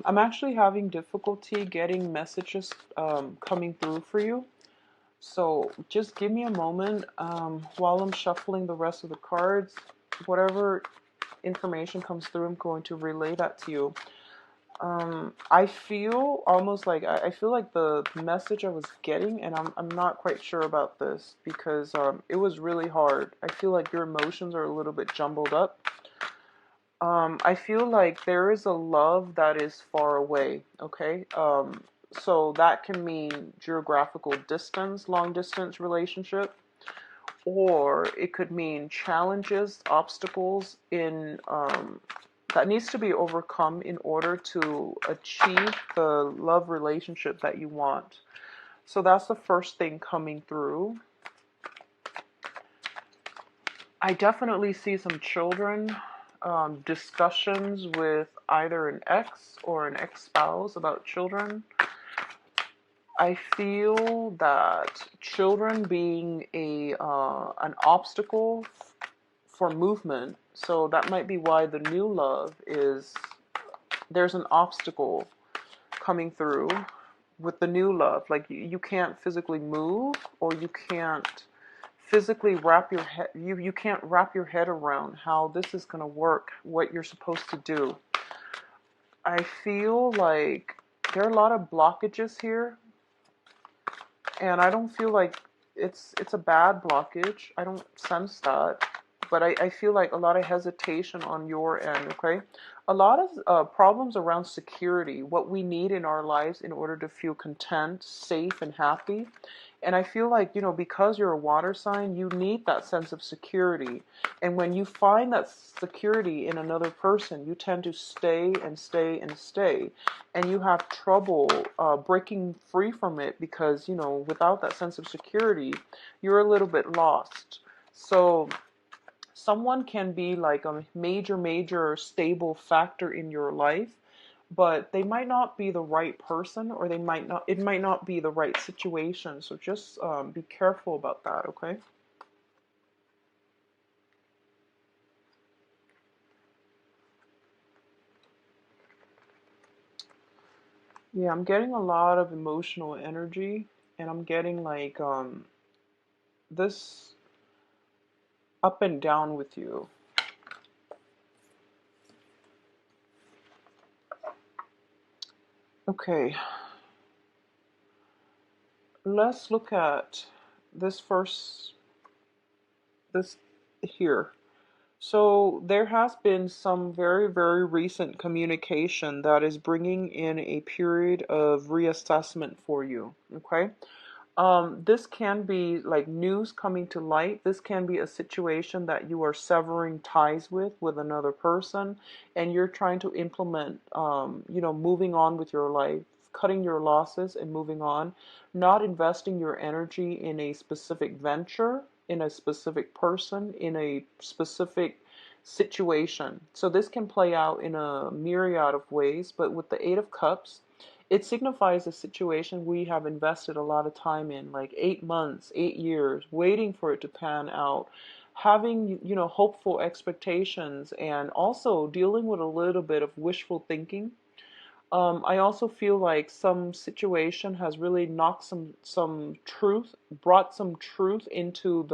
I'm actually having difficulty getting messages coming through for you. So just give me a moment while I'm shuffling the rest of the cards. Whatever information comes through, I'm going to relay that to you. I feel almost like I feel like the message I was getting, and I'm not quite sure about this because it was really hard. I feel like your emotions are a little bit jumbled up. I feel like there is a love that is far away, okay? So that can mean geographical distance, long distance relationship, or it could mean challenges, obstacles in that needs to be overcome in order to achieve the love relationship that you want. So that's the first thing coming through. I definitely see some children, discussions with either an ex or an ex-spouse about children. I feel that children being an obstacle for movement, so that might be why the new love is there's an obstacle coming through with the new love. Like you can't physically move, or you can't physically wrap your head you can't wrap your head around how this is going to work, what you're supposed to do. I feel like there are a lot of blockages here, and I don't feel like it's a bad blockage. I don't sense that, but I feel like a lot of hesitation on your end. Okay, a lot of problems around security, what we need in our lives in order to feel content, safe, and happy. And I feel like, because you're a water sign, you need that sense of security. And when you find that security in another person, you tend to stay and stay and stay. And you have trouble breaking free from it because, without that sense of security, you're a little bit lost. So someone can be like a major, major stable factor in your life, but they might not be the right person, or it might not be the right situation. So just be careful about that, okay? Yeah, I'm getting a lot of emotional energy, and I'm getting like this up and down with you. Okay, let's look at this first, this here. So there has been some very, very recent communication that is bringing in a period of reassessment for you. Okay. This can be like news coming to light. This can be a situation that you are severing ties with another person, and you're trying to implement, moving on with your life, cutting your losses and moving on, not investing your energy in a specific venture, in a specific person, in a specific situation. So this can play out in a myriad of ways, but with the Eight of Cups, it signifies a situation we have invested a lot of time in, like 8 months, 8 years, waiting for it to pan out, having, hopeful expectations, and also dealing with a little bit of wishful thinking. I also feel like some situation has really knocked some truth, brought some truth into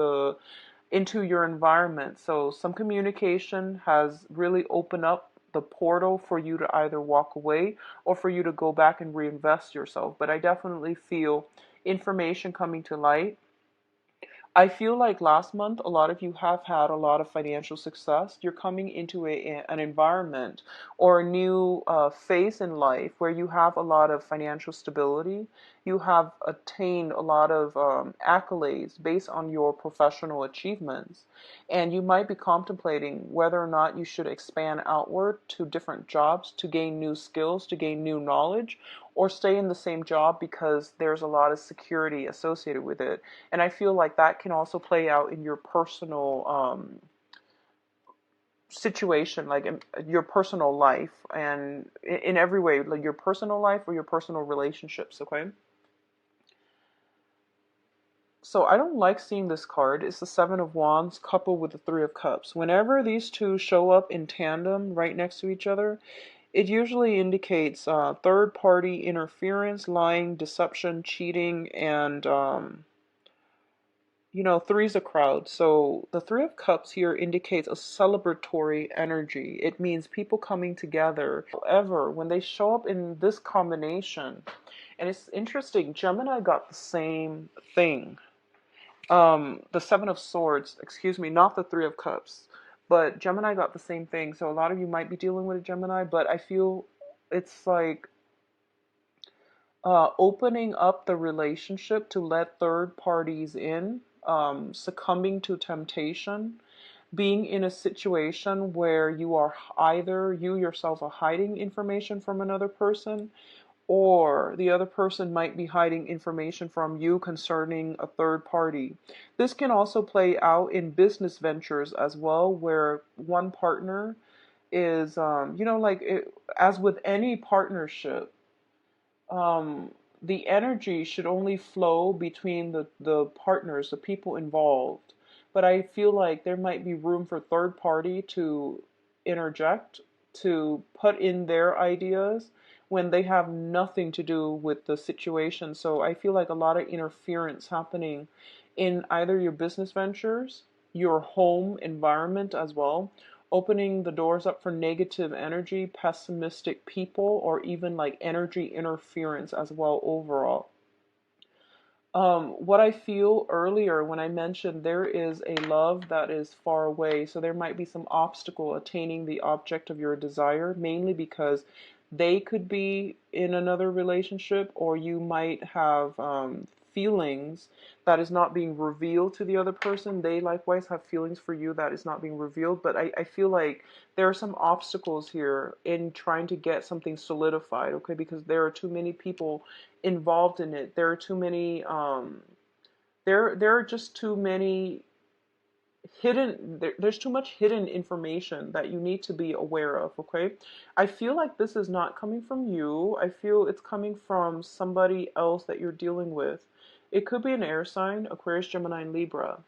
your environment. So some communication has really opened up the portal for you to either walk away or for you to go back and reinvest yourself. But I definitely feel information coming to light. I feel like last month, a lot of you have had a lot of financial success. You're coming into an environment or a new phase in life where you have a lot of financial stability. You have attained a lot of accolades based on your professional achievements. And you might be contemplating whether or not you should expand outward to different jobs to gain new skills, to gain new knowledge, or stay in the same job because there's a lot of security associated with it. And I feel like that can also play out in your personal situation, like in your personal life, and in every way, like your personal life or your personal relationships, okay? So I don't like seeing this card. It's the Seven of Wands coupled with the Three of Cups. Whenever these two show up in tandem right next to each other, It usually indicates third party interference, lying, deception, cheating, and three's a crowd. So the Three of Cups here indicates a celebratory energy. It means people coming together. However, when they show up in this combination, and it's interesting, Gemini got the same thing. The Seven of Swords, excuse me, not the Three of Cups, but Gemini got the same thing. So a lot of you might be dealing with a Gemini, but I feel it's like opening up the relationship to let third parties in, succumbing to temptation, being in a situation where you are either you yourself are hiding information from another person, or the other person might be hiding information from you concerning a third party. This can also play out in business ventures as well, where one partner is, as with any partnership, um, the energy should only flow between the partners, the people involved. But I feel like there might be room for third party to interject, to put in their ideas when they have nothing to do with the situation. So I feel like a lot of interference happening in either your business ventures, your home environment as well, opening the doors up for negative energy, pessimistic people, or even like energy interference as well overall. What I feel earlier when I mentioned there is a love that is far away, so there might be some obstacle attaining the object of your desire, mainly because they could be in another relationship, or you might have feelings that is not being revealed to the other person. They likewise have feelings for you that is not being revealed, but I feel like there are some obstacles here in trying to get something solidified, okay, because there are too many people involved in it. There are too many there are just too many there's too much hidden information that you need to be aware of, okay? I feel like this is not coming from you. I feel it's coming from somebody else that you're dealing with. It could be an air sign, Aquarius, Gemini, and Libra.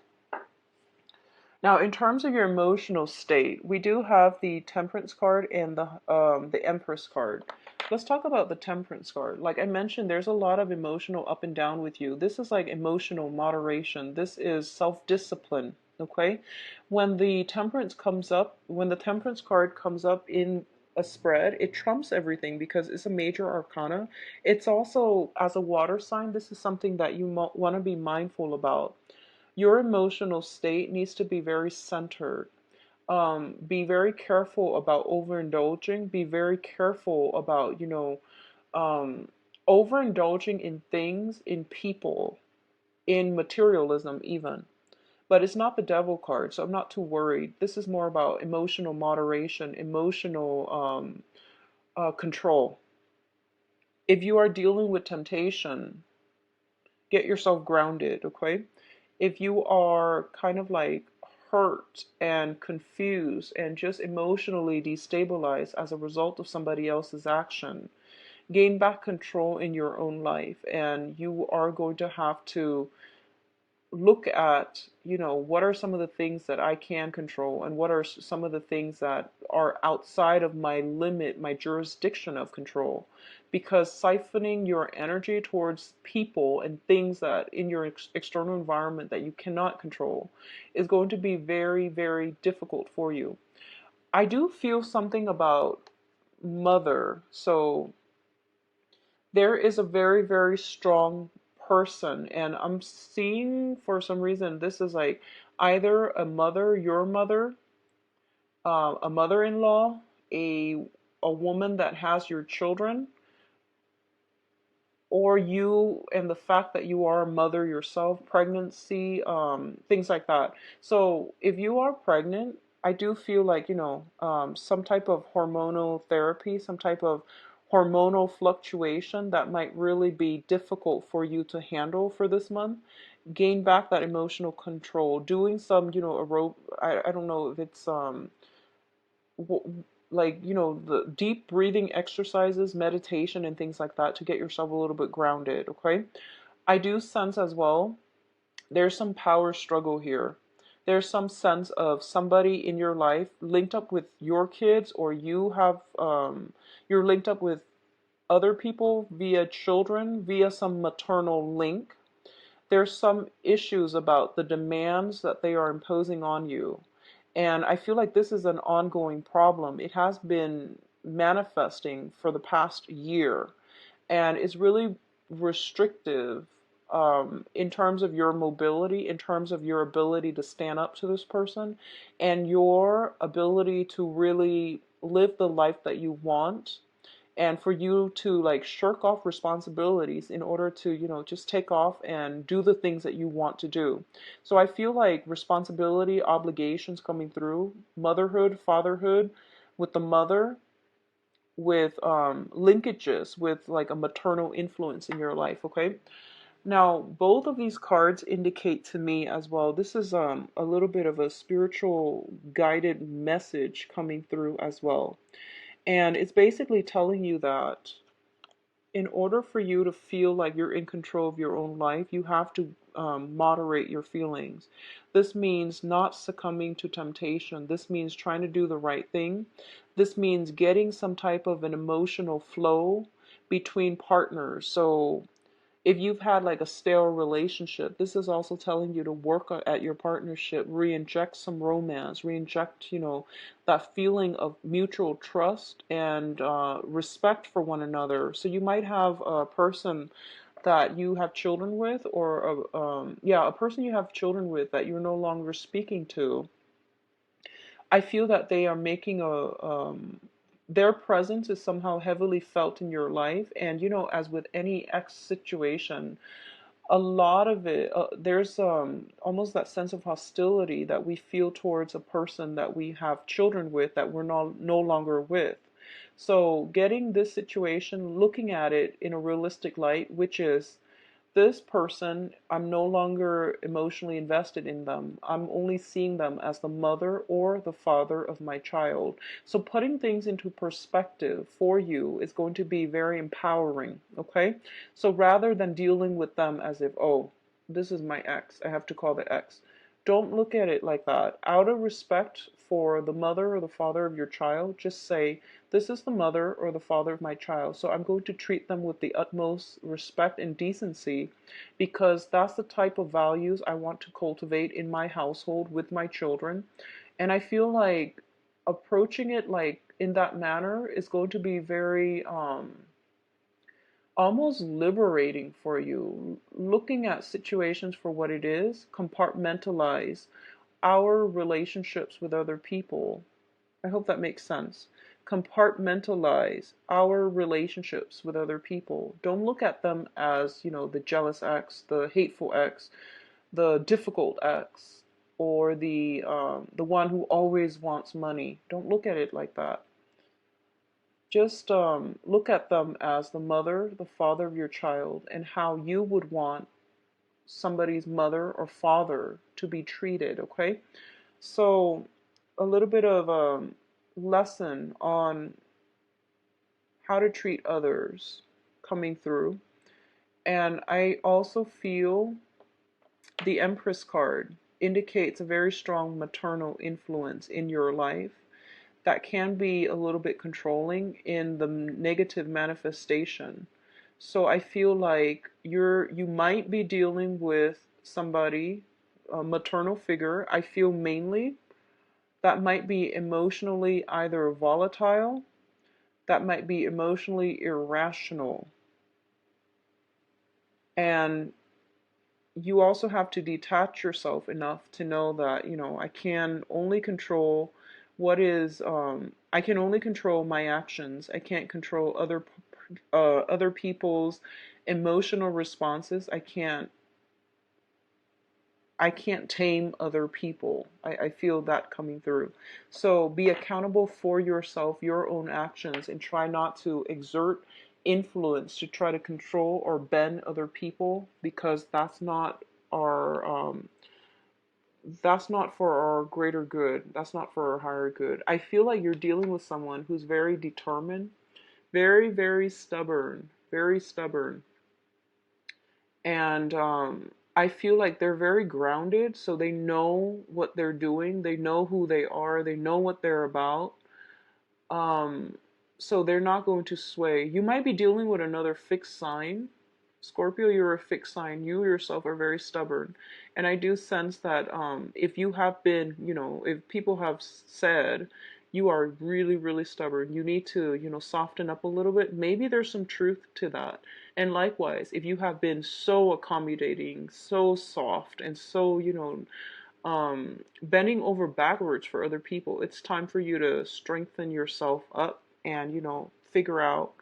Now, in terms of your emotional state, we do have the Temperance card and the Empress card. Let's talk about the Temperance card. Like I mentioned, there's a lot of emotional up and down with you. This is like emotional moderation. This is self-discipline, okay? When the Temperance card comes up in a spread, it trumps everything because it's a major arcana. It's also, as a water sign, this is something that you want to be mindful about. Your emotional state needs to be very centered. Be very careful about overindulging. Be very careful about, um, overindulging in things, in people, in materialism, even. But it's not the devil card, so I'm not too worried. This is more about emotional moderation, emotional control. If you are dealing with temptation, get yourself grounded, okay? If you are kind of like hurt and confused and just emotionally destabilized as a result of somebody else's action, gain back control in your own life, and you are going to have to look at, what are some of the things that I can control and what are some of the things that are outside of my limit, my jurisdiction of control. Because siphoning your energy towards people and things that in your external environment that you cannot control is going to be very, very difficult for you. I do feel something about mother. So there is a very, very strong person, and I'm seeing for some reason this is like either a mother, your mother, a mother-in-law, a a woman that has your children, or you and the fact that you are a mother yourself, pregnancy, things like that. So if you are pregnant, I do feel like, some type of hormonal therapy, some type of hormonal fluctuation that might really be difficult for you to handle for this month. Gain back that emotional control, doing some, I don't know if it's like the deep breathing exercises, meditation, and things like that to get yourself a little bit grounded, okay? I do sense as well there's some power struggle here. There's some sense of somebody in your life linked up with your kids, or You're linked up with other people via children, via some maternal link. There's some issues about the demands that they are imposing on you. And I feel like this is an ongoing problem. It has been manifesting for the past year, and it's really restrictive in terms of your mobility, in terms of your ability to stand up to this person, and your ability to really live the life that you want, and for you to like shirk off responsibilities in order to, just take off and do the things that you want to do. So I feel like responsibility, obligations coming through, motherhood, fatherhood, with the mother, with linkages with like a maternal influence in your life. Okay, now both of these cards indicate to me as well, this is a little bit of a spiritual guided message coming through as well. And it's basically telling you that in order for you to feel like you're in control of your own life, you have to moderate your feelings. This means not succumbing to temptation. This means trying to do the right thing. This means getting some type of an emotional flow between partners. So if you've had like a stale relationship, this is also telling you to work at your partnership, re-inject some romance, re-inject, that feeling of mutual trust and respect for one another. So you might have a person that you have children with, or a person you have children with that you're no longer speaking to. I feel that they are making their presence is somehow heavily felt in your life. And, as with any ex situation, a lot of it, there's almost that sense of hostility that we feel towards a person that we have children with that we're no longer with. So getting this situation, looking at it in a realistic light, which is, this person, I'm no longer emotionally invested in them. I'm only seeing them as the mother or the father of my child. So putting things into perspective for you is going to be very empowering, okay? So rather than dealing with them as if, oh, this is my ex, I have to call the ex. Don't look at it like that. Out of respect for the mother or the father of your child, just say, this is the mother or the father of my child, so I'm going to treat them with the utmost respect and decency, because that's the type of values I want to cultivate in my household with my children. And I feel like approaching it like in that manner is going to be very almost liberating for you. Looking at situations for what it is, compartmentalize our relationships with other people. I hope that makes sense. Compartmentalize our relationships with other people. Don't look at them as, the jealous ex, the hateful ex, the difficult ex, or the one who always wants money. Don't look at it like that. Just look at them as the mother, the father of your child, and how you would want somebody's mother or father to be treated, okay? So, a little bit of a lesson on how to treat others coming through. And I also feel the Empress card indicates a very strong maternal influence in your life that can be a little bit controlling in the negative manifestation. So I feel like you might be dealing with somebody, a maternal figure. I feel mainly that might be emotionally either volatile, that might be emotionally irrational. And you also have to detach yourself enough to know that, I can only control I can only control my actions. I can't control other people's emotional responses. I can't tame other people. I feel that coming through. So be accountable for yourself, your own actions, and try not to exert influence to try to control or bend other people, because that's not for our greater good. That's not for our higher good. I feel like you're dealing with someone who's very determined, very, very stubborn, very stubborn. And I feel like they're very grounded, so they know what they're doing, they know who they are, they know what they're about. Um, So they're not going to sway. You might be dealing with another fixed sign. Scorpio, you're a fixed sign. You yourself are very stubborn. And I do sense that if you have been, if people have said you are really, really stubborn, you need to, soften up a little bit. Maybe there's some truth to that. And likewise, if you have been so accommodating, so soft, and so, bending over backwards for other people, it's time for you to strengthen yourself up and, figure out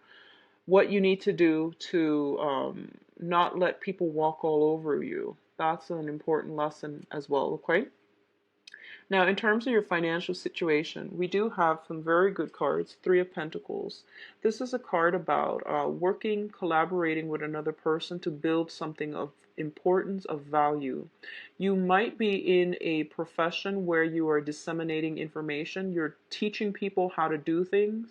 what you need to do to not let people walk all over you. That's an important lesson as well, okay? Now, in terms of your financial situation, we do have some very good cards. Three of Pentacles. This is a card about working, collaborating with another person to build something of importance, of value. You might be in a profession where you are disseminating information. You're teaching people how to do things,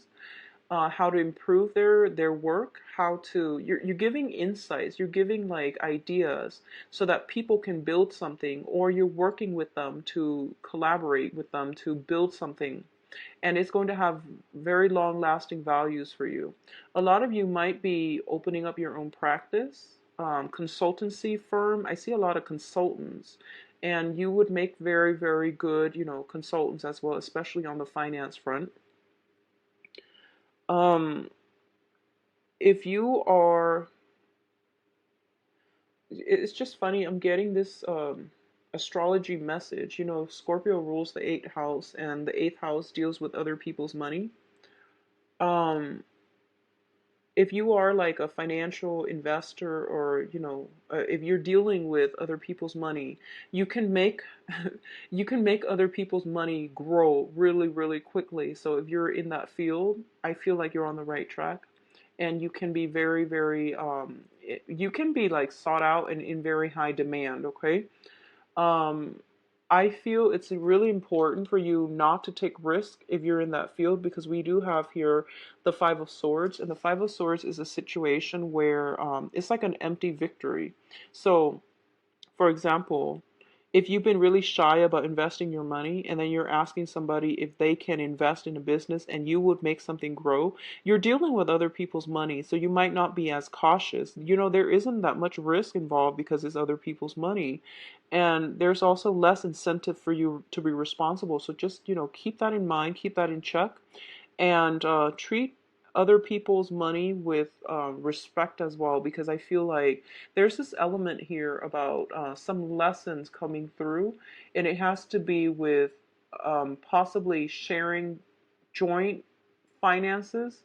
how to improve their work, how to you're giving insights, you're giving like ideas so that people can build something, or you're working with them to collaborate with them to build something, and it's going to have very long lasting values for you. A lot of you might be opening up your own practice, consultancy firm. I see a lot of consultants, and you would make very, very good, consultants as well, especially on the finance front. Um, if you are, it's just funny, I'm getting this astrology message. Scorpio rules the eighth house, and the eighth house deals with other people's money. Um, if you are like a financial investor, or if you're dealing with other people's money, you can make you can make other people's money grow really, really quickly. So if you're in that field, I feel like you're on the right track, and you can be very, very you can be like sought out and in very high demand, okay? um, I feel it's really important for you not to take risk if you're in that field, because we do have here the Five of Swords, and the Five of Swords is a situation where it's like an empty victory. So for example, if you've been really shy about investing your money, and then you're asking somebody if they can invest in a business and you would make something grow, you're dealing with other people's money, so you might not be as cautious. There isn't that much risk involved because it's other people's money. And there's also less incentive for you to be responsible. So just, keep that in mind, keep that in check, and treat other people's money with respect as well, because I feel like there's this element here about some lessons coming through, and it has to be with possibly sharing joint finances,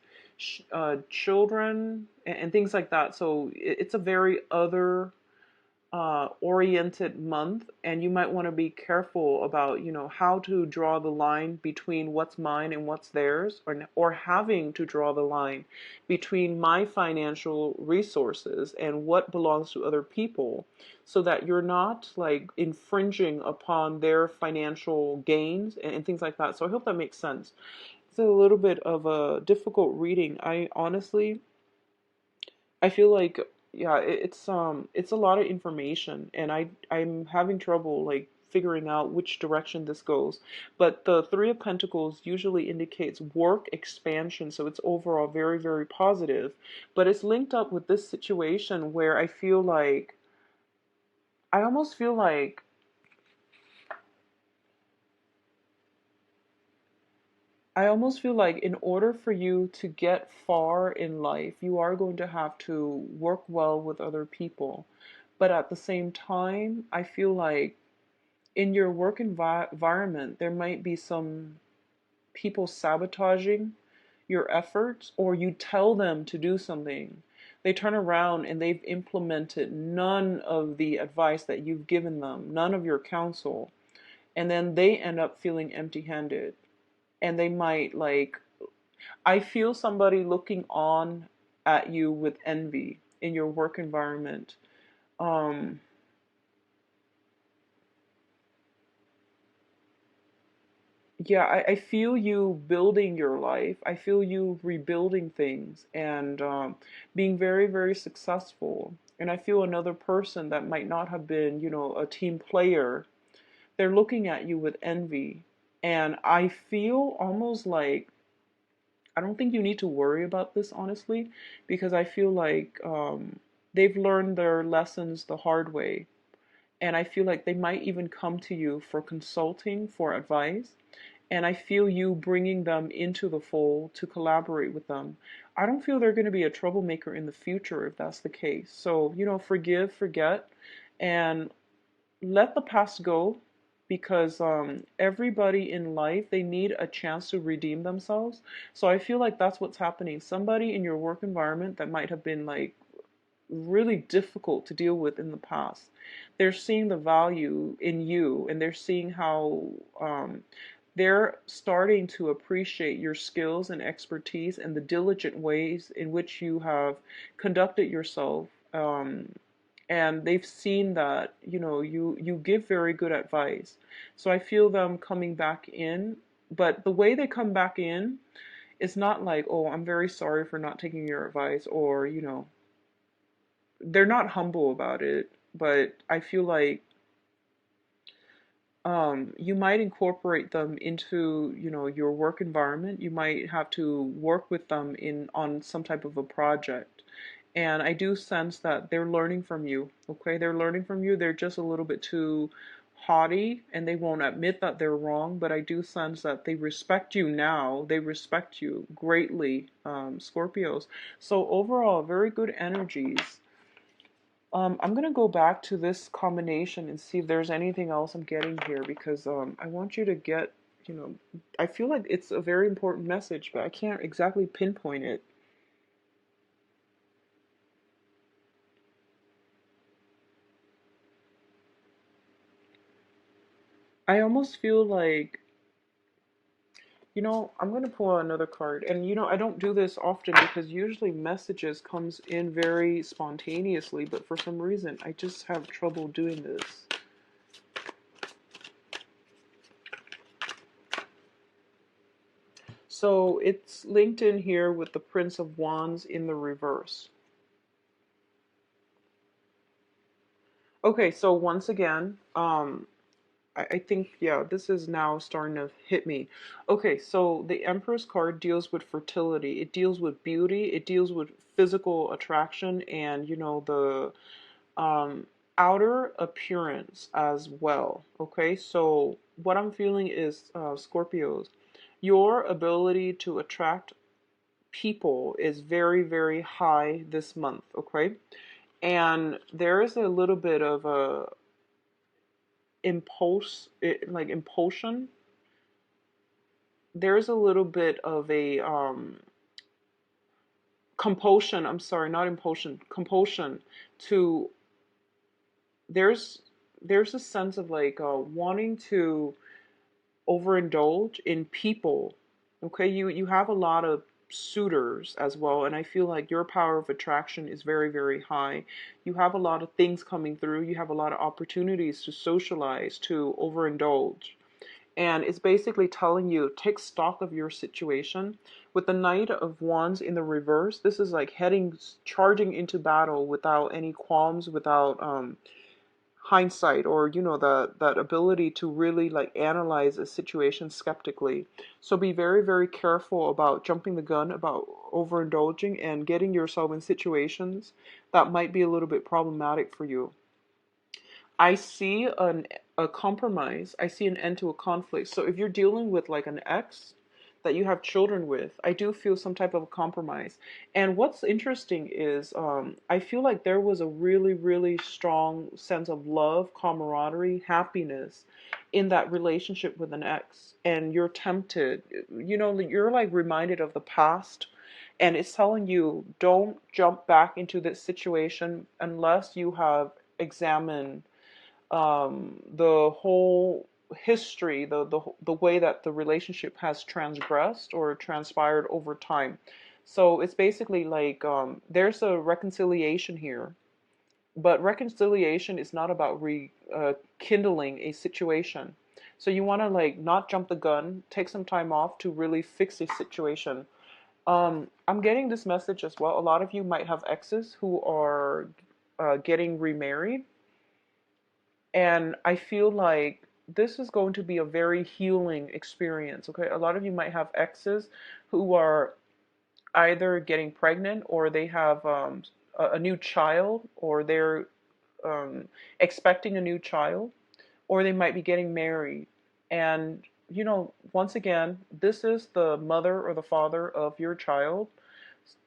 children, and things like that. So it's a very other oriented month, and you might want to be careful about how to draw the line between what's mine and what's theirs, or having to draw the line between my financial resources and what belongs to other people, so that you're not like infringing upon their financial gains and things like that. So I hope that makes sense. It's a little bit of a difficult reading. I feel like, yeah, it's a lot of information, and I'm having trouble like figuring out which direction this goes. But the Three of Pentacles usually indicates work expansion, so it's overall very, very positive. But it's linked up with this situation where I almost feel like in order for you to get far in life, you are going to have to work well with other people. But at the same time, I feel like in your work environment, there might be some people sabotaging your efforts, or you tell them to do something. They turn around and they've implemented none of the advice that you've given them, none of your counsel, and then they end up feeling empty handed. And they might like, I feel somebody looking on at you with envy in your work environment. Um, yeah, I feel you building your life. I feel you rebuilding things, and being very, very successful. And I feel another person that might not have been, a team player, they're looking at you with envy. And I feel almost like I don't think you need to worry about this, honestly, because I feel like they've learned their lessons the hard way. And I feel like they might even come to you for consulting, for advice. And I feel you bringing them into the fold to collaborate with them. I don't feel they're going to be a troublemaker in the future if that's the case. So, forgive, forget, and let the past go, because everybody in life, they need a chance to redeem themselves. So I feel like that's what's happening. Somebody in your work environment that might have been like really difficult to deal with in the past, they're seeing the value in you, and they're seeing how they're starting to appreciate your skills and expertise and the diligent ways in which you have conducted yourself. And they've seen that you give very good advice. So I feel them coming back in, but the way they come back in is not like, oh, I'm very sorry for not taking your advice, or they're not humble about it. But I feel like you might incorporate them into your work environment. You might have to work with them in on some type of a project, and I do sense that they're learning from you. Okay, they're learning from you. They're just a little bit too haughty, and they won't admit that they're wrong, but I do sense that they respect you now. They respect you greatly, Scorpios. So overall, very good energies. I'm gonna go back to this combination and see if there's anything else I'm getting here, because I want you to get, you know, I feel like it's a very important message, but I can't exactly pinpoint it. I almost feel like, I'm gonna pull out another card, and I don't do this often because usually messages comes in very spontaneously, but for some reason I just have trouble doing this. So it's linked in here with the Prince of Wands in the reverse. Okay, so once again, I think, yeah, this is now starting to hit me. Okay, so the Empress card deals with fertility. It deals with beauty. It deals with physical attraction and, the outer appearance as well. Okay, so what I'm feeling is, Scorpios, your ability to attract people is very, very high this month. Okay, and there is a little bit of a impulsion. There's a little bit of a compulsion. I'm sorry, not impulsion, compulsion to. There's a sense of like wanting to overindulge in people. Okay, you have a lot of suitors as well, and I feel like your power of attraction is very, very high. You have a lot of things coming through. You have a lot of opportunities to socialize, to overindulge. And it's basically telling you, take stock of your situation. With the Knight of Wands in the reverse, this is like charging into battle without any qualms, without hindsight, or that ability to really like analyze a situation skeptically. So be very, very careful about jumping the gun, about overindulging and getting yourself in situations that might be a little bit problematic for you. I see a compromise. I see an end to a conflict. So if you're dealing with like an ex that you have children with, I do feel some type of a compromise. And what's interesting is, I feel like there was a really, really strong sense of love, camaraderie, happiness in that relationship with an ex. And you're tempted, you're like reminded of the past. And it's telling you, don't jump back into this situation unless you have examined the whole history, the way that the relationship has transgressed or transpired over time. So it's basically like, there's a reconciliation here, but reconciliation is not about rekindling a situation. So you want to like not jump the gun, take some time off to really fix a situation. I'm getting this message as well. A lot of you might have exes who are getting remarried, and I feel like this is going to be a very healing experience. Okay, a lot of you might have exes who are either getting pregnant, or they have a new child, or they're expecting a new child, or they might be getting married. And, once again, this is the mother or the father of your child,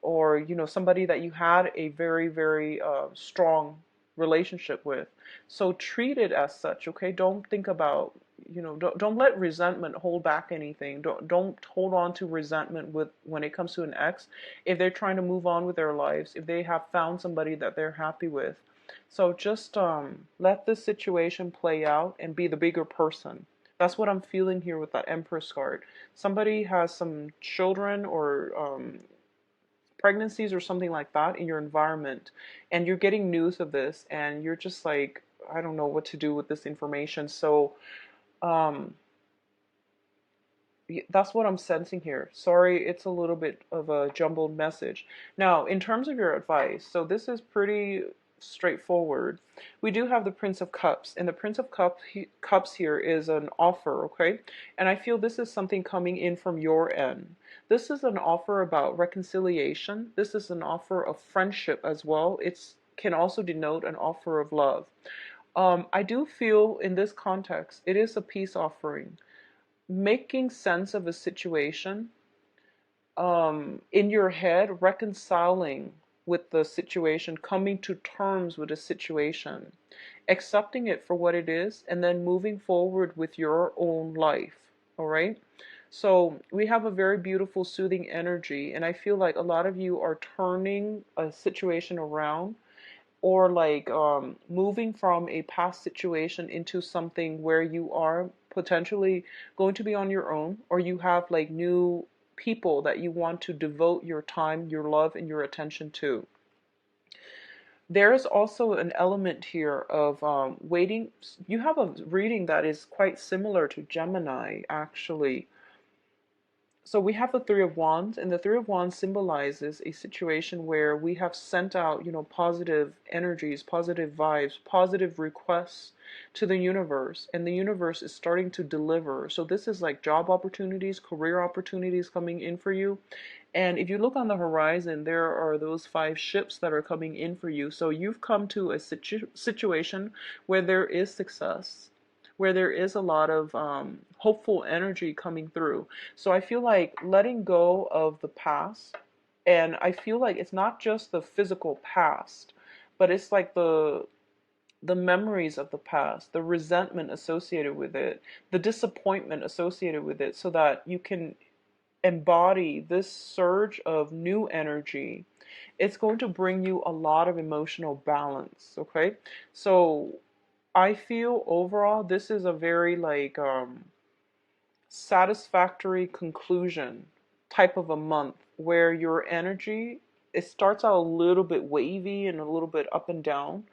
or, somebody that you had a very, very strong relationship with. So treat it as such, okay? Don't think about, don't let resentment hold back anything. Don't hold on to resentment with when it comes to an ex. If they're trying to move on with their lives, if they have found somebody that they're happy with, so just let this situation play out and be the bigger person. That's what I'm feeling here with that Empress card. Somebody has some children, or pregnancies or something like that in your environment, and you're getting news of this, and you're just like, I don't know what to do with this information. So um, that's what I'm sensing here. Sorry, it's a little bit of a jumbled message. Now, in terms of your advice, so this is pretty straightforward. We do have the Prince of Cups, and the Prince of Cups here is an offer, okay? And I feel this is something coming in from your end. This is an offer about reconciliation. This is an offer of friendship as well. It can also denote an offer of love. I do feel in this context, it is a peace offering, making sense of a situation, in your head, reconciling with the situation, coming to terms with the situation, accepting it for what it is, and then moving forward with your own life. All right. So we have a very beautiful, soothing energy, and I feel like a lot of you are turning a situation around, or like moving from a past situation into something where you are potentially going to be on your own, or you have like new people that you want to devote your time, your love, and your attention to. There is also an element here of waiting. You have a reading that is quite similar to Gemini, actually. So we have the Three of Wands, and the Three of Wands symbolizes a situation where we have sent out, positive energies, positive vibes, positive requests to the universe, and the universe is starting to deliver. So this is like job opportunities, career opportunities coming in for you. And if you look on the horizon, there are those 5 ships that are coming in for you. So you've come to a situation where there is success, where there is a lot of hopeful energy coming through. So I feel like letting go of the past, and I feel like it's not just the physical past, but it's like the memories of the past, the resentment associated with it, the disappointment associated with it, so that you can embody this surge of new energy. It's going to bring you a lot of emotional balance, okay? So I feel overall this is a very like satisfactory conclusion type of a month, where your energy, it starts out a little bit wavy and a little bit up and down,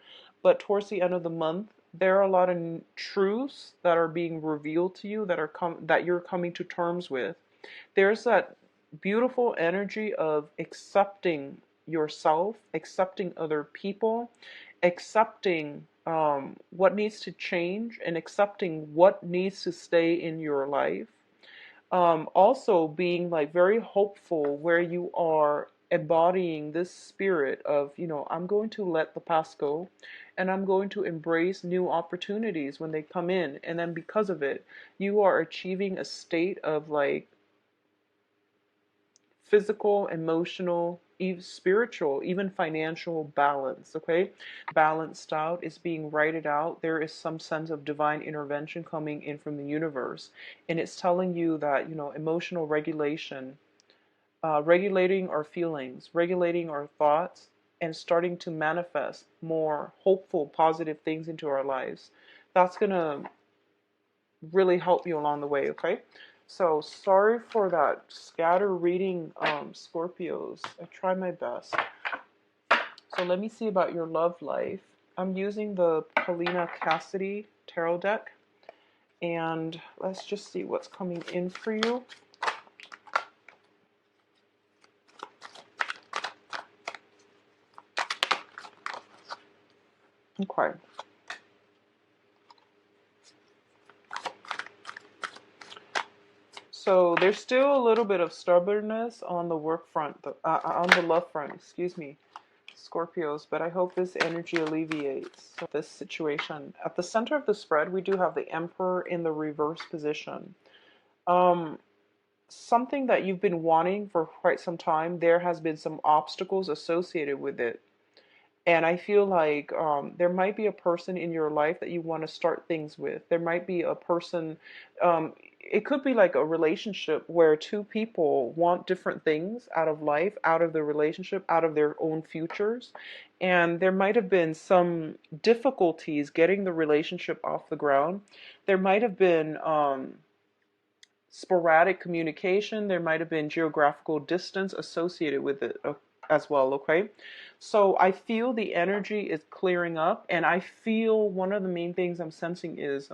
but towards the end of the month there are a lot of truths that are being revealed to you, that you're coming to terms with. There's that beautiful energy of accepting yourself, accepting other people, accepting what needs to change, and accepting what needs to stay in your life. Also being like very hopeful, where you are embodying this spirit of, I'm going to let the past go, and I'm going to embrace new opportunities when they come in. And then because of it, you are achieving a state of like physical, emotional, even spiritual, even financial balance, okay? Balanced out, is being righted out. There is some sense of divine intervention coming in from the universe. And it's telling you that, emotional regulation, regulating our feelings, regulating our thoughts, and starting to manifest more hopeful, positive things into our lives. That's going to really help you along the way, okay? So sorry for that scatter reading, Scorpios. I try my best. So let me see about your love life. I'm using the Paulina Cassidy tarot deck, and let's just see what's coming in for you. Okay. So there's still a little bit of stubbornness on the work front, on the love front, excuse me, Scorpios, but I hope this energy alleviates this situation. At the center of the spread, we do have the Emperor in the reverse position. Um, Something that you've been wanting for quite some time, there has been some obstacles associated with it. And I feel like there might be a person in your life that you want to start things with. There might be a person, it could be like a relationship where two people want different things out of life, out of the relationship, out of their own futures. And there might have been some difficulties getting the relationship off the ground. There might have been sporadic communication. There might have been geographical distance associated with it as well, okay? So I feel the energy is clearing up, and I feel one of the main things I'm sensing is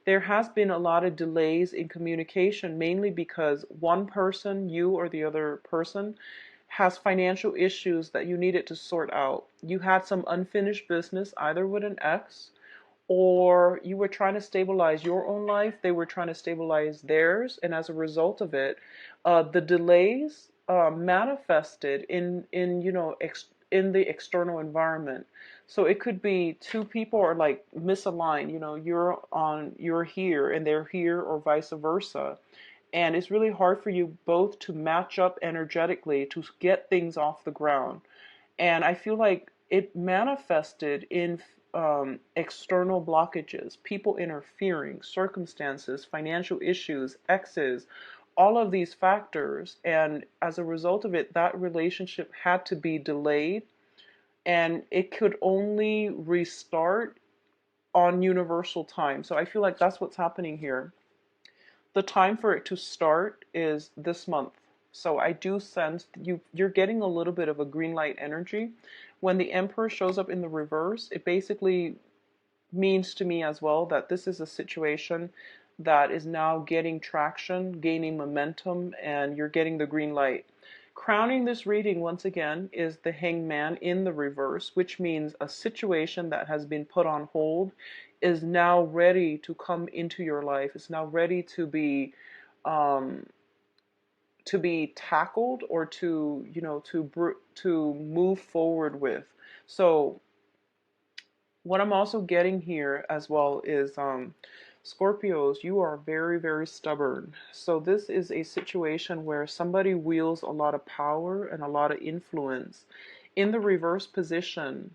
there has been a lot of delays in communication, mainly because one person, you or the other person, has financial issues that you needed to sort out. You had some unfinished business, either with an ex, or you were trying to stabilize your own life, they were trying to stabilize theirs, and as a result of it, the delays manifested in in the external environment. So it could be two people are like misaligned. You're here and they're here, or vice versa. And it's really hard for you both to match up energetically to get things off the ground. And I feel like it manifested in external blockages, people interfering, circumstances, financial issues, exes, all of these factors. And as a result of it, that relationship had to be delayed, and it could only restart on universal time. So I feel like that's what's happening here. The time for it to start is this month. So I do sense you're getting a little bit of a green light energy. When the Emperor shows up in the reverse, it basically means to me as well that this is a situation that is now getting traction, gaining momentum, and you're getting the green light. Crowning this reading once again is the Hangman in the reverse, which means a situation that has been put on hold is now ready to come into your life. It's now ready um, to be tackled, or to to move forward with. So what I'm also getting here as well is Scorpios, you are very, very stubborn. So this is a situation where somebody wields a lot of power and a lot of influence. In the reverse position,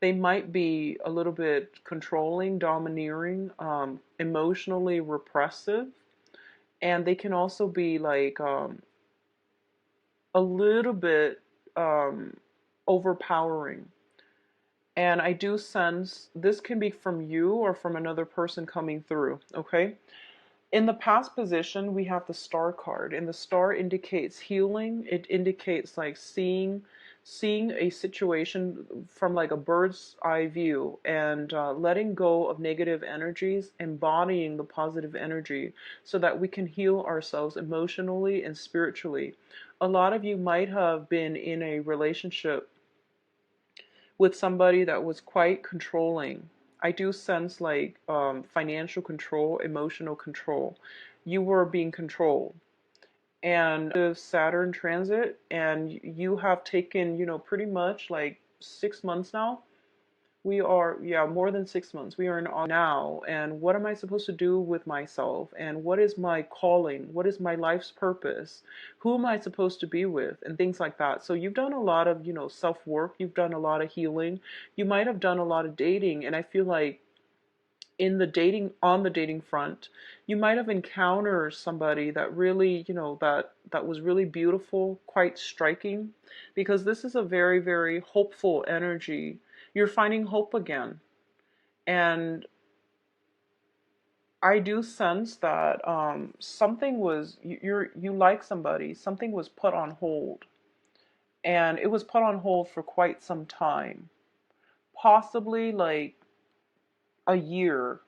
they might be a little bit controlling, domineering, emotionally repressive, and they can also be like a little bit um, overpowering. And I do sense this can be from you or from another person coming through, okay? In the past position, we have the star card, and the star indicates healing. It indicates like seeing a situation from like a bird's eye view, and letting go of negative energies, embodying the positive energy so that we can heal ourselves emotionally and spiritually. A lot of you might have been in a relationship with somebody that was quite controlling. I do sense like financial control, emotional control. You were being controlled. And the Saturn transit, and you have taken, pretty much like 6 months now. We are, yeah, more than 6 months. We are in now. And what am I supposed to do with myself? And what is my calling? What is my life's purpose? Who am I supposed to be with? And things like that. So you've done a lot of, self-work. You've done a lot of healing. You might have done a lot of dating. And I feel like on the dating front, you might have encountered somebody that really, that was really beautiful, quite striking, because this is a very, very hopeful energy. You're finding hope again. And I do sense that something was you like somebody, something was put on hold, and it was put on hold for quite some time, possibly like a year.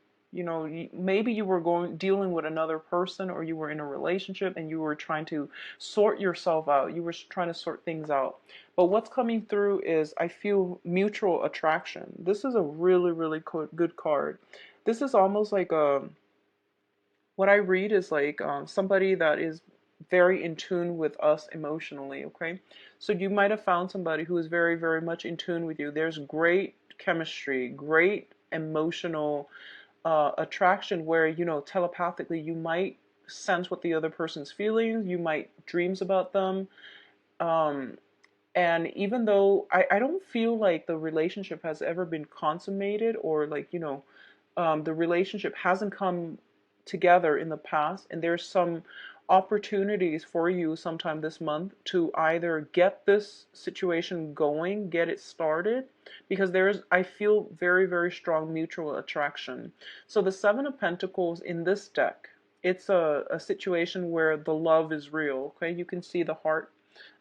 Maybe you were dealing with another person, or you were in a relationship and you were trying to sort yourself out. You were trying to sort things out. But what's coming through is I feel mutual attraction. This is a really, really good card. This is almost like What I read is like somebody that is very in tune with us emotionally, okay? So you might have found somebody who is very, very much in tune with you. There's great chemistry, great emotional attraction where, you know, telepathically you might sense what the other person's feeling, you might dreams about them. Um, and even though I don't feel like the relationship has ever been consummated or like, you know, the relationship hasn't come together in the past, and there's some opportunities for you sometime this month to either get this situation going, get it started, because there's, I feel very, very strong mutual attraction. So the Seven of Pentacles in this deck, it's a situation where the love is real, okay? You can see the heart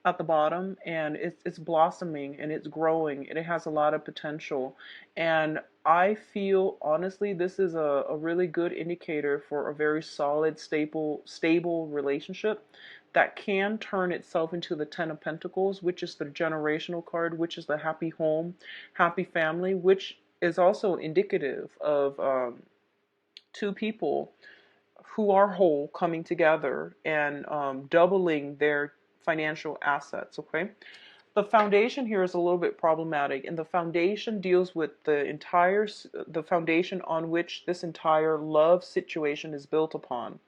at the bottom, and it's blossoming and it's growing and it has a lot of potential. And I feel honestly this is a really good indicator for a very solid, stable relationship that can turn itself into the Ten of Pentacles, which is the generational card, which is the happy home, happy family, which is also indicative of two people who are whole coming together and doubling their financial assets, okay? The foundation here is a little bit problematic, and the foundation deals with the foundation on which this entire love situation is built upon.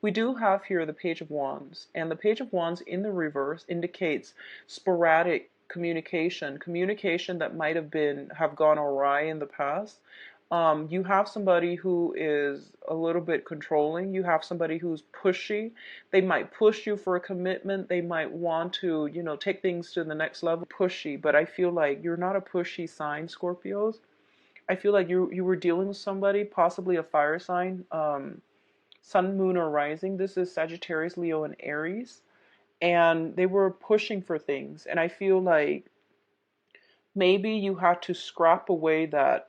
We do have here the Page of Wands, and the Page of Wands in the reverse indicates sporadic communication that might have gone awry in the past. You have somebody who is a little bit controlling. You have somebody who's pushy. They might push you for a commitment. They might want to, you know, take things to the next level. Pushy, but I feel like you're not a pushy sign, Scorpios. I feel like you were dealing with somebody, possibly a fire sign, sun, moon, or rising. This is Sagittarius, Leo, and Aries. And they were pushing for things. And I feel like maybe you had to scrap away that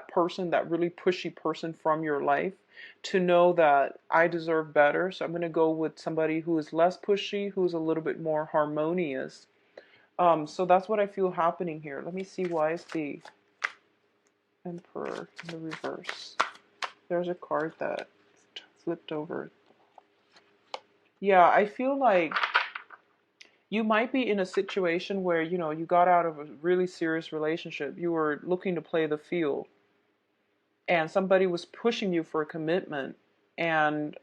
person, that really pushy person from your life to know that I deserve better. So I'm going to go with somebody who is less pushy, who's a little bit more harmonious. So that's what I feel happening here. Let me see, why is the Emperor in the reverse? There's a card that flipped over. Yeah, I feel like you might be in a situation where, you know, you got out of a really serious relationship. You were looking to play the field, and somebody was pushing you for a commitment, and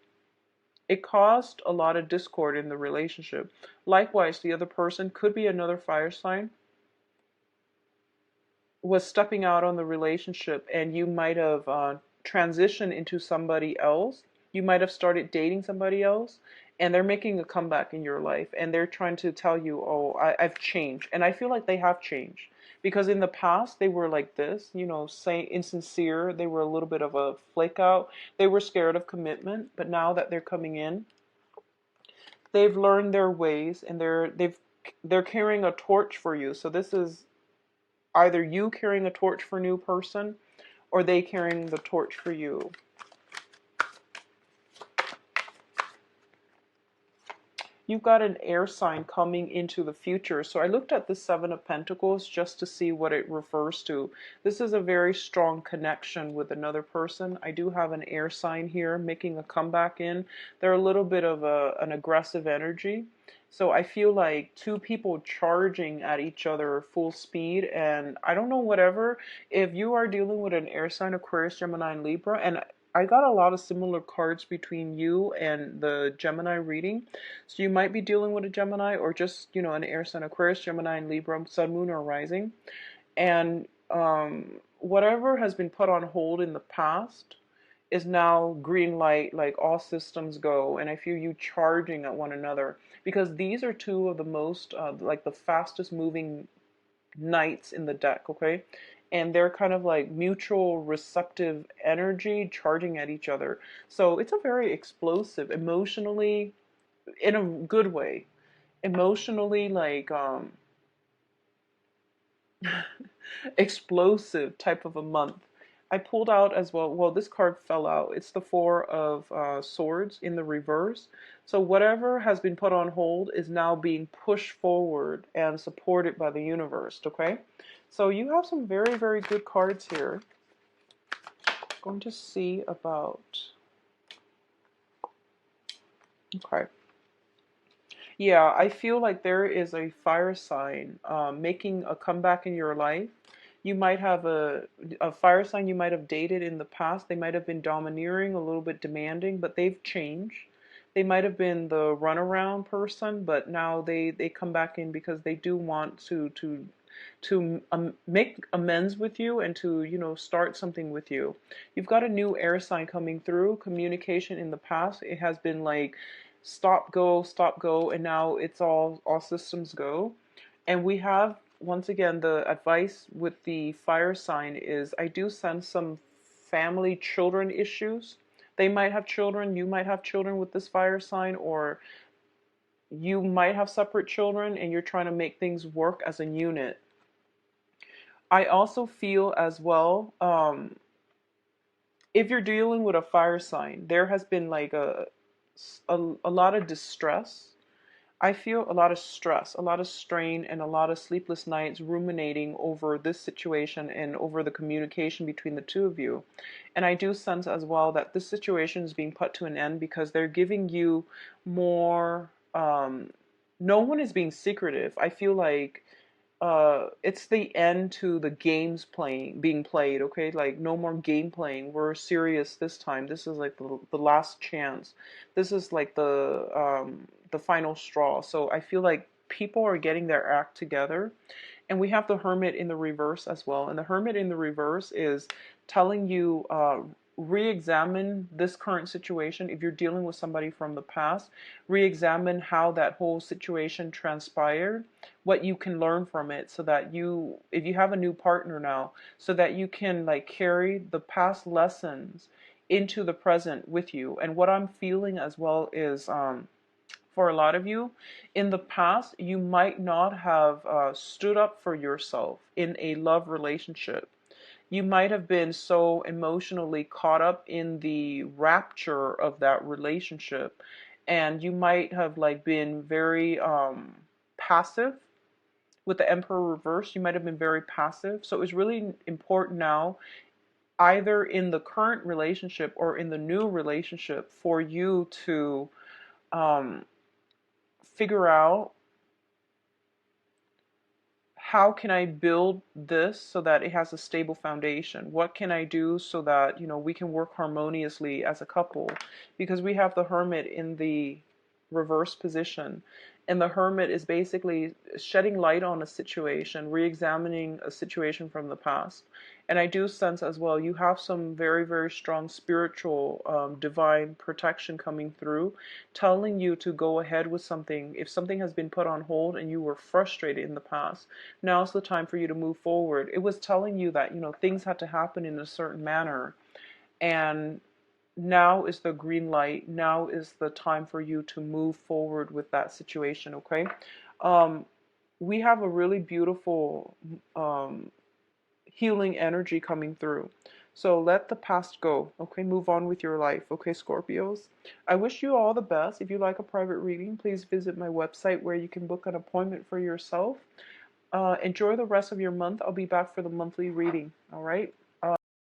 it caused a lot of discord in the relationship. Likewise, the other person could be another fire sign, was stepping out on the relationship, and you might have transitioned into somebody else. You might have started dating somebody else, and they're making a comeback in your life, and they're trying to tell you, oh, I've changed. And I feel like they have changed. Because in the past, they were like this, you know, saying insincere. They were a little bit of a flake out. They were scared of commitment. But now that they're coming in, they've learned their ways, and they're carrying a torch for you. So this is either you carrying a torch for a new person or they carrying the torch for you. You've got an air sign coming into the future. So I looked at the Seven of Pentacles just to see what it refers to. This is a very strong connection with another person. I do have an air sign here making a comeback in. They're a little bit of an aggressive energy. So I feel like two people charging at each other full speed. And I don't know, whatever, if you are dealing with an air sign, Aquarius, Gemini, and Libra, and I got a lot of similar cards between you and the Gemini reading. So you might be dealing with a Gemini, or just, you know, an air sign, Aquarius, Gemini, and Libra, sun, moon, or rising. And whatever has been put on hold in the past is now green light, like all systems go. And I feel you charging at one another, because these are two of the most, like the fastest moving knights in the deck, okay? And they're kind of like mutual receptive energy charging at each other. So it's a very explosive, emotionally, in a good way, emotionally, like explosive type of a month. I pulled out as well. Well, this card fell out. It's the Four of Swords in the reverse. So whatever has been put on hold is now being pushed forward and supported by the universe. Okay, so you have some very, very good cards here. Going to see about Okay. Yeah, I feel like there is a fire sign making a comeback in your life. You might have a fire sign you might have dated in the past. They might have been domineering, a little bit demanding, but they've changed. They might have been the runaround person, but now they come back in because they do want to make amends with you and to start something with you. You've got a new air sign coming through. Communication in the past, it has been like stop go, and now it's all systems go. And we have, once again, the advice with the fire sign is I do sense some family children issues. They might have children, you might have children with this fire sign, or you might have separate children and you're trying to make things work as a unit. I also feel as well, if you're dealing with a fire sign, there has been like a lot of distress. I feel a lot of stress, a lot of strain, and a lot of sleepless nights ruminating over this situation and over the communication between the two of you. And I do sense as well that this situation is being put to an end because they're giving you more. No one is being secretive. I feel like it's the end to the games being played. Okay, like no more game playing. We're serious this time. This is like the last chance. This is like the final straw. So I feel like people are getting their act together. And we have the Hermit in the reverse as well. And the Hermit in the reverse is telling you, re-examine this current situation. If you're dealing with somebody from the past, re-examine how that whole situation transpired, what you can learn from it, so that you, if you have a new partner now, so that you can like carry the past lessons into the present with you. And what I'm feeling as well is, for a lot of you, in the past, you might not have stood up for yourself in a love relationship. You might have been so emotionally caught up in the rapture of that relationship, and you might have like been very passive. With the Emperor reversed, you might have been very passive. So it's really important now, either in the current relationship or in the new relationship, for you to um, figure out, how can I build this so that it has a stable foundation? What can I do so that, we can work harmoniously as a couple? Because we have the Hermit in the reverse position. And the Hermit is basically shedding light on a situation, re-examining a situation from the past. And I do sense as well, you have some very, very strong spiritual, divine protection coming through, telling you to go ahead with something. If something has been put on hold and you were frustrated in the past, now's the time for you to move forward. It was telling you that, things had to happen in a certain manner. And now is the green light. Now is the time for you to move forward with that situation, okay? Um, we have a really beautiful healing energy coming through. So let the past go, okay? Move on with your life, okay, Scorpios? I wish you all the best. If you like a private reading, please visit my website where you can book an appointment for yourself. Enjoy the rest of your month. I'll be back for the monthly reading, all right?